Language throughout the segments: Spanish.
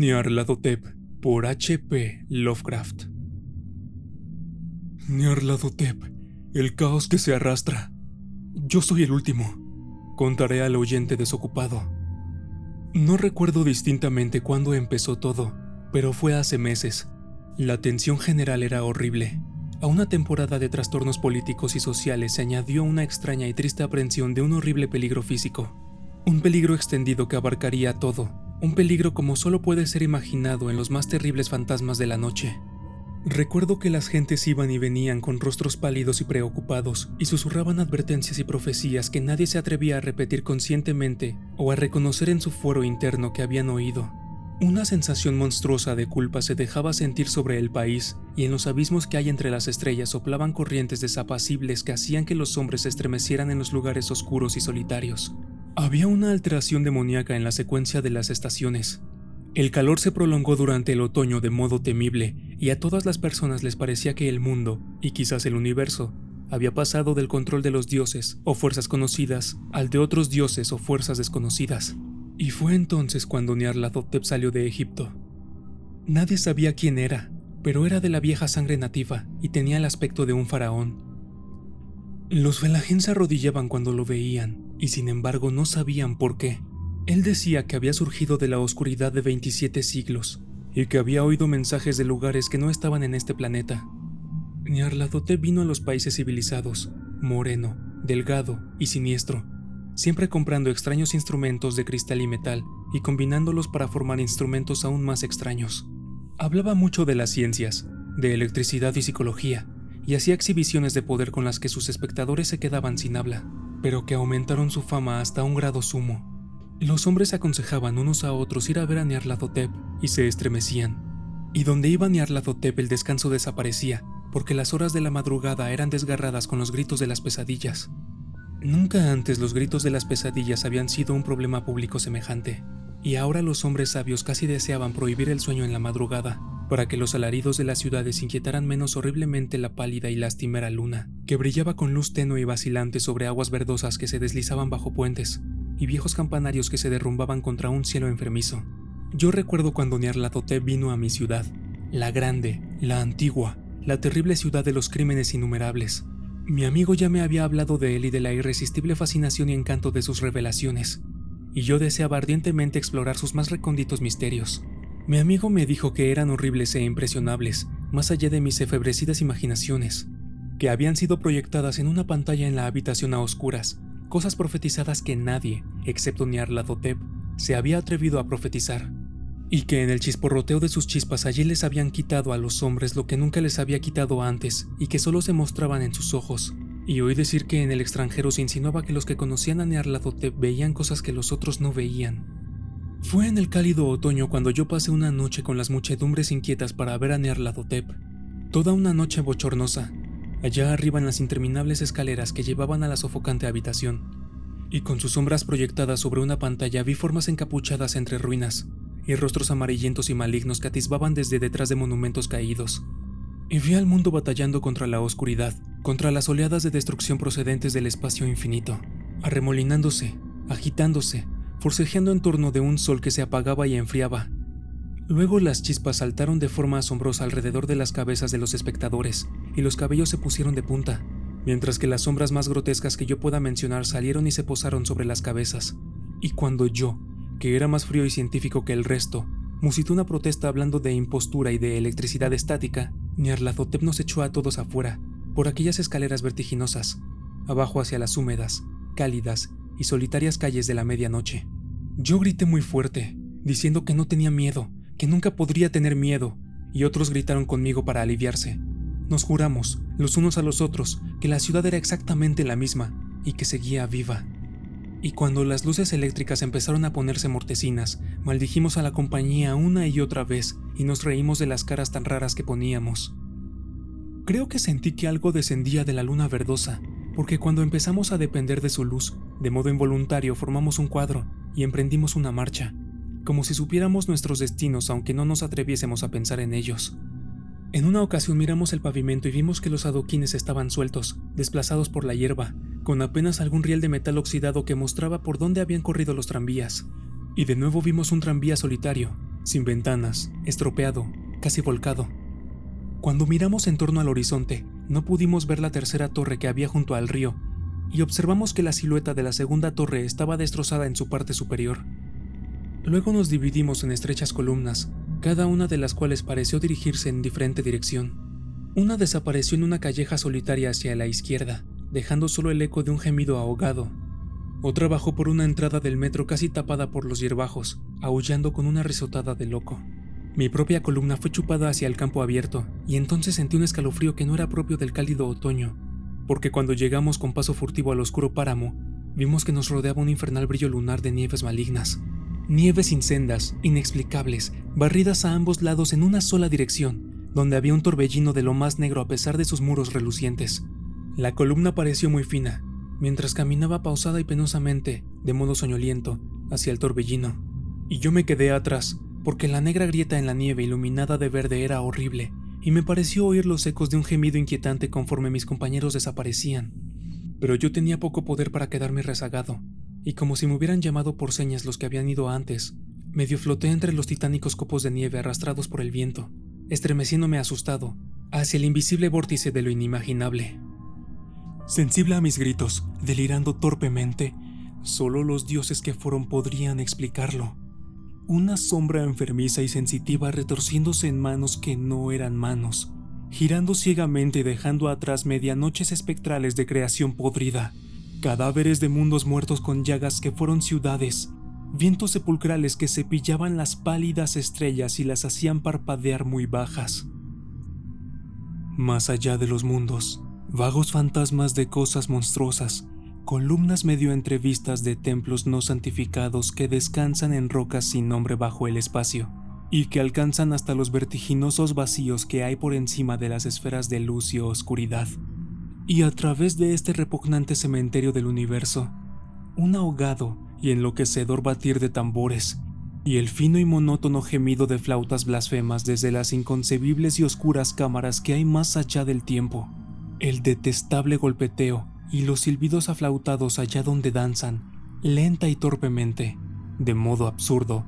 Nyarlathotep por H. P. Lovecraft. Nyarlathotep, el caos que se arrastra. Yo soy el último, contaré al oyente desocupado. No recuerdo distintamente cuándo empezó todo, pero fue hace meses. La tensión general era horrible. A una temporada de trastornos políticos y sociales se añadió una extraña y triste aprensión de un horrible peligro físico. Un peligro extendido que abarcaría todo. Un peligro como solo puede ser imaginado en los más terribles fantasmas de la noche. Recuerdo que las gentes iban y venían con rostros pálidos y preocupados y susurraban advertencias y profecías que nadie se atrevía a repetir conscientemente o a reconocer en su fuero interno que habían oído. Una sensación monstruosa de culpa se dejaba sentir sobre el país y en los abismos que hay entre las estrellas soplaban corrientes desapacibles que hacían que los hombres se estremecieran en los lugares oscuros y solitarios. Había una alteración demoníaca en la secuencia de las estaciones. El calor se prolongó durante el otoño de modo temible y a todas las personas les parecía que el mundo, y quizás el universo, había pasado del control de los dioses o fuerzas conocidas al de otros dioses o fuerzas desconocidas. Y fue entonces cuando Nyarlathotep salió de Egipto. Nadie sabía quién era, pero era de la vieja sangre nativa y tenía el aspecto de un faraón. Los Fellahin se arrodillaban cuando lo veían, y sin embargo no sabían por qué. Él decía que había surgido de la oscuridad de 27 siglos, y que había oído mensajes de lugares que no estaban en este planeta. Nyarlathotep vino a los países civilizados, moreno, delgado y siniestro, siempre comprando extraños instrumentos de cristal y metal, y combinándolos para formar instrumentos aún más extraños. Hablaba mucho de las ciencias, de electricidad y psicología, y hacía exhibiciones de poder con las que sus espectadores se quedaban sin habla, pero que aumentaron su fama hasta un grado sumo. Los hombres aconsejaban unos a otros ir a ver a Nyarlathotep y se estremecían. Y donde iba Nyarlathotep el descanso desaparecía, porque las horas de la madrugada eran desgarradas con los gritos de las pesadillas. Nunca antes los gritos de las pesadillas habían sido un problema público semejante, y ahora los hombres sabios casi deseaban prohibir el sueño en la madrugada, para que los alaridos de las ciudades inquietaran menos horriblemente la pálida y lastimera luna, que brillaba con luz tenue y vacilante sobre aguas verdosas que se deslizaban bajo puentes, y viejos campanarios que se derrumbaban contra un cielo enfermizo. Yo recuerdo cuando Nyarlathotep vino a mi ciudad, la grande, la antigua, la terrible ciudad de los crímenes innumerables. Mi amigo ya me había hablado de él y de la irresistible fascinación y encanto de sus revelaciones, y yo deseaba ardientemente explorar sus más recónditos misterios. Mi amigo me dijo que eran horribles e impresionables, más allá de mis efebrecidas imaginaciones, que habían sido proyectadas en una pantalla en la habitación a oscuras, cosas profetizadas que nadie, excepto Nyarlathotep, se había atrevido a profetizar, y que en el chisporroteo de sus chispas allí les habían quitado a los hombres lo que nunca les había quitado antes y que solo se mostraban en sus ojos. Y oí decir que en el extranjero se insinuaba que los que conocían a Nyarlathotep veían cosas que los otros no veían. Fue en el cálido otoño cuando yo pasé una noche con las muchedumbres inquietas para ver a Nyarlathotep. Toda una noche bochornosa, allá arriba en las interminables escaleras que llevaban a la sofocante habitación. Y con sus sombras proyectadas sobre una pantalla vi formas encapuchadas entre ruinas, y rostros amarillentos y malignos que atisbaban desde detrás de monumentos caídos. Y vi al mundo batallando contra la oscuridad, contra las oleadas de destrucción procedentes del espacio infinito, arremolinándose, agitándose, forcejeando en torno de un sol que se apagaba y enfriaba. Luego las chispas saltaron de forma asombrosa alrededor de las cabezas de los espectadores, y los cabellos se pusieron de punta, mientras que las sombras más grotescas que yo pueda mencionar salieron y se posaron sobre las cabezas. Y cuando yo, que era más frío y científico que el resto, musitó una protesta hablando de impostura y de electricidad estática, Nyarlathotep nos echó a todos afuera, por aquellas escaleras vertiginosas, abajo hacia las húmedas, cálidas y solitarias calles de la medianoche. Yo grité muy fuerte, diciendo que no tenía miedo, que nunca podría tener miedo, y otros gritaron conmigo para aliviarse. Nos juramos, los unos a los otros, que la ciudad era exactamente la misma, y que seguía viva. Y cuando las luces eléctricas empezaron a ponerse mortecinas, maldijimos a la compañía una y otra vez, y nos reímos de las caras tan raras que poníamos. Creo que sentí que algo descendía de la luna verdosa, porque cuando empezamos a depender de su luz, de modo involuntario formamos un cuadro y emprendimos una marcha, como si supiéramos nuestros destinos aunque no nos atreviésemos a pensar en ellos. En una ocasión miramos el pavimento y vimos que los adoquines estaban sueltos, desplazados por la hierba, con apenas algún riel de metal oxidado que mostraba por dónde habían corrido los tranvías. Y de nuevo vimos un tranvía solitario, sin ventanas, estropeado, casi volcado. Cuando miramos en torno al horizonte, no pudimos ver la tercera torre que había junto al río, y observamos que la silueta de la segunda torre estaba destrozada en su parte superior. Luego nos dividimos en estrechas columnas, cada una de las cuales pareció dirigirse en diferente dirección. Una desapareció en una calleja solitaria hacia la izquierda, dejando solo el eco de un gemido ahogado. Otra bajó por una entrada del metro casi tapada por los hierbajos, aullando con una risotada de loco. Mi propia columna fue chupada hacia el campo abierto, y entonces sentí un escalofrío que no era propio del cálido otoño, porque cuando llegamos con paso furtivo al oscuro páramo, vimos que nos rodeaba un infernal brillo lunar de nieves malignas. Nieves sin sendas, inexplicables, barridas a ambos lados en una sola dirección, donde había un torbellino de lo más negro a pesar de sus muros relucientes. La columna pareció muy fina, mientras caminaba pausada y penosamente, de modo soñoliento, hacia el torbellino. Y yo me quedé atrás, porque la negra grieta en la nieve iluminada de verde era horrible, y me pareció oír los ecos de un gemido inquietante conforme mis compañeros desaparecían. Pero yo tenía poco poder para quedarme rezagado, y como si me hubieran llamado por señas los que habían ido antes, medio floté entre los titánicos copos de nieve arrastrados por el viento, estremeciéndome asustado, hacia el invisible vórtice de lo inimaginable. Sensible a mis gritos, delirando torpemente, solo los dioses que fueron podrían explicarlo. Una sombra enfermiza y sensitiva retorciéndose en manos que no eran manos, girando ciegamente y dejando atrás medianoches espectrales de creación podrida, cadáveres de mundos muertos con llagas que fueron ciudades, vientos sepulcrales que cepillaban las pálidas estrellas y las hacían parpadear muy bajas. Más allá de los mundos, vagos fantasmas de cosas monstruosas, columnas medio entrevistas de templos no santificados que descansan en rocas sin nombre bajo el espacio, y que alcanzan hasta los vertiginosos vacíos que hay por encima de las esferas de luz y oscuridad. Y a través de este repugnante cementerio del universo, un ahogado y enloquecedor batir de tambores, y el fino y monótono gemido de flautas blasfemas desde las inconcebibles y oscuras cámaras que hay más allá del tiempo, el detestable golpeteo y los silbidos aflautados allá donde danzan, lenta y torpemente, de modo absurdo,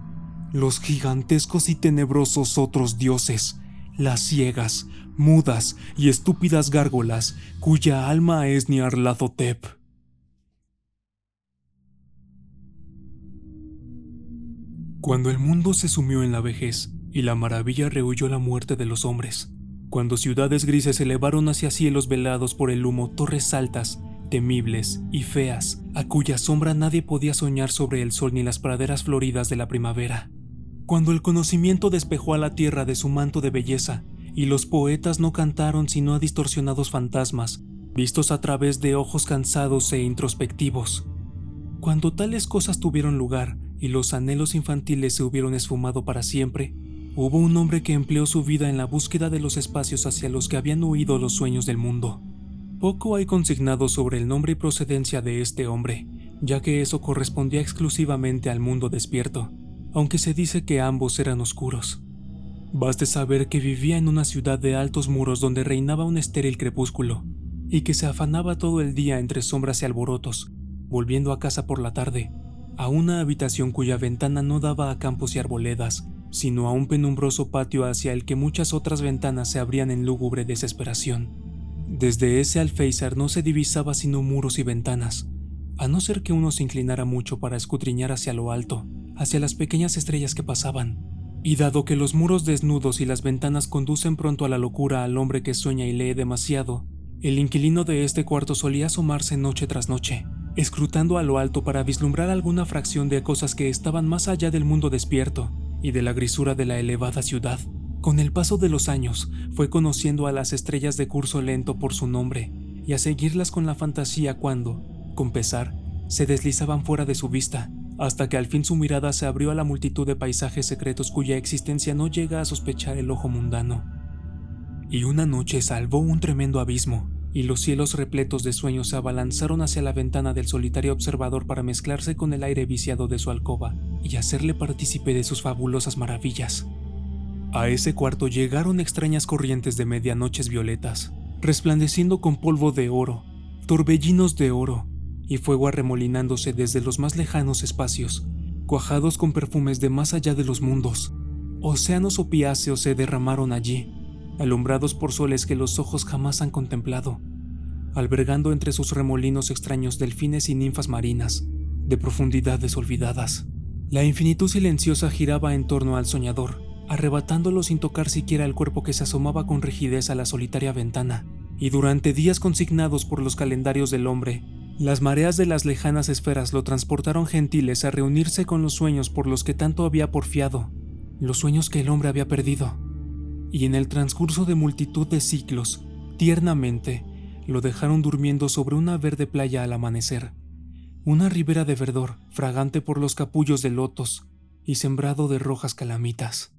los gigantescos y tenebrosos otros dioses, las ciegas, mudas y estúpidas gárgolas, cuya alma es Nyarlathotep. Cuando el mundo se sumió en la vejez y la maravilla rehuyó la muerte de los hombres, cuando ciudades grises elevaron hacia cielos velados por el humo torres altas, temibles y feas, a cuya sombra nadie podía soñar sobre el sol ni las praderas floridas de la primavera. Cuando el conocimiento despejó a la tierra de su manto de belleza, y los poetas no cantaron sino a distorsionados fantasmas, vistos a través de ojos cansados e introspectivos. Cuando tales cosas tuvieron lugar, y los anhelos infantiles se hubieron esfumado para siempre, hubo un hombre que empleó su vida en la búsqueda de los espacios hacia los que habían huido los sueños del mundo. Poco hay consignado sobre el nombre y procedencia de este hombre, ya que eso correspondía exclusivamente al mundo despierto, aunque se dice que ambos eran oscuros. Baste saber que vivía en una ciudad de altos muros donde reinaba un estéril crepúsculo, y que se afanaba todo el día entre sombras y alborotos, volviendo a casa por la tarde, a una habitación cuya ventana no daba a campos y arboledas, sino a un penumbroso patio hacia el que muchas otras ventanas se abrían en lúgubre desesperación. Desde ese alféizar no se divisaba sino muros y ventanas, a no ser que uno se inclinara mucho para escudriñar hacia lo alto, hacia las pequeñas estrellas que pasaban. Y dado que los muros desnudos y las ventanas conducen pronto a la locura al hombre que sueña y lee demasiado, el inquilino de este cuarto solía asomarse noche tras noche, escrutando a lo alto para vislumbrar alguna fracción de cosas que estaban más allá del mundo despierto y de la grisura de la elevada ciudad. Con el paso de los años, fue conociendo a las estrellas de curso lento por su nombre, y a seguirlas con la fantasía cuando, con pesar, se deslizaban fuera de su vista, hasta que al fin su mirada se abrió a la multitud de paisajes secretos cuya existencia no llega a sospechar el ojo mundano. Y una noche salvó un tremendo abismo, y los cielos repletos de sueños se abalanzaron hacia la ventana del solitario observador para mezclarse con el aire viciado de su alcoba y hacerle partícipe de sus fabulosas maravillas. A ese cuarto llegaron extrañas corrientes de medianoches violetas, resplandeciendo con polvo de oro, torbellinos de oro, y fuego arremolinándose desde los más lejanos espacios, cuajados con perfumes de más allá de los mundos, Océanos opiáceos se derramaron allí, alumbrados por soles que los ojos jamás han contemplado, albergando entre sus remolinos extraños delfines y ninfas marinas, de profundidades olvidadas. La infinitud silenciosa giraba en torno al soñador, arrebatándolo sin tocar siquiera el cuerpo que se asomaba con rigidez a la solitaria ventana, y durante días consignados por los calendarios del hombre, las mareas de las lejanas esferas lo transportaron gentiles a reunirse con los sueños por los que tanto había porfiado, los sueños que el hombre había perdido, y en el transcurso de multitud de ciclos, tiernamente, lo dejaron durmiendo sobre una verde playa al amanecer, una ribera de verdor, fragante por los capullos de lotos y sembrado de rojas calamitas.